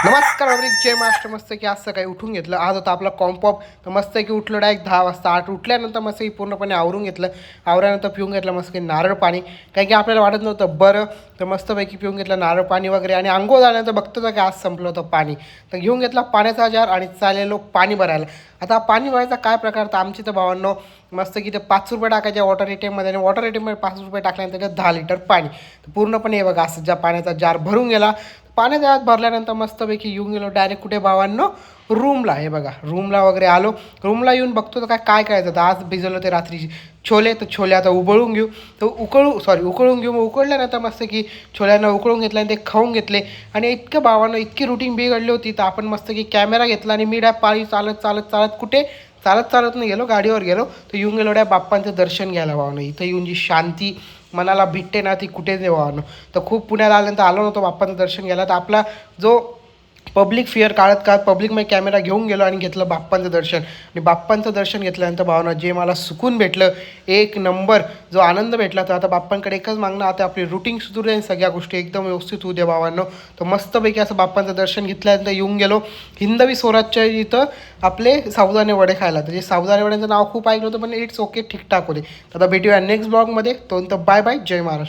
नमस्कार बाबरी, जय महाराष्ट्र. मस्त की आज सकाळी उठून घेतलं. आज होता आपला कॉम्पॉप. तर मस्त की उठलो डायरेक्ट 10 वाजता. 8 उठल्यानंतर मस्त की पूर्णपणे आवरून घेतलं. आवरल्यानंतर पिऊन घेतलं मस्त की नारळ पाणी. कारण की आपल्याला वाटत नव्हतं बरं, तर मस्तपैकी पिऊन घेतलं नारळ पाणी वगैरे. आणि अंघोळ झाल्यानंतर बघतो की आज संपलं होतं पाणी. तर घेऊन घेतला पाण्याचा जार आणि चाललेलो पाणी भरायला. आता पाणी भरायचा काय प्रकार, तर आमची तर भावांनो मस्त की ते 5 रुपये टाकायचे वॉटर एटीएममध्ये, आणि वॉटर एटीएममध्ये 5 रुपये टाकल्यानंतर त्याच्यात 10 लिटर पाणी. तर पूर्णपणे हे बघा असं ज्या पाण्याचा जार भरून गेला. पाण्याच्या आत भरल्यानंतर मस्तपैकी येऊन गेलो डायरेक्ट कुठे भावांनो, रूमला. हे बघा रूमला वगैरे आलो. रूमला येऊन बघतो तर काय करायचं, तर आज भिजवलं ते रात्रीची छोले. तर छोले आता उबळून घेऊ. तर उकळून घेऊ. मग उकळल्यानंतर मस्त की छोल्यांना उकळून घेतलं आणि ते खाऊन घेतले. आणि इतकं भावानं इतकी रुटीन बिघडली होती, तर आपण मस्त की कॅमेरा घेतला आणि मी पाळी चालत चालत चालत कुठे चालत नाही गेलो, गाडीवर गेलो. तर येऊन गेलो बाप्पांचं दर्शन घ्यायला भावानं. इथं येऊन जी शांती मनाला भेटते ना, ती कुठेच नाही भावानं. तर खूप पुण्याला आल्यानंतर आलो नव्हतो बाप्पाचं दर्शन घ्यायला. तर आपला जो पब्लिक फिअर काढत पब्लिकमध्ये कॅमेरा घेऊन गेलो आणि घेतलं बाप्पांचं दर्शन. आणि बाप्पांचं दर्शन घेतल्यानंतर भावना जे मला सुकून भेटलं, एक नंबर जो आनंद भेटला. तर आता बाप्पांकडे एकच मागणं, आता आपली रुटीन सुरू दे, सगळ्या गोष्टी एकदम व्यवस्थित होऊ दे भावांनो. तर मस्तपैकी असं बाप्पांचं दर्शन घेतल्यानंतर येऊन गेलो हिंदवी स्वराजच्या इथं आपले साबुदाणे वडे खायला. तर जे साबुदाणे वड्यांचं नाव खूप ऐकलं होतं, पण इट्स ओके, ठीकठाक होते. आता भेटूया नेक्स्ट ब्लॉगमध्ये. तो बाय बाय, जय महाराष्ट्र.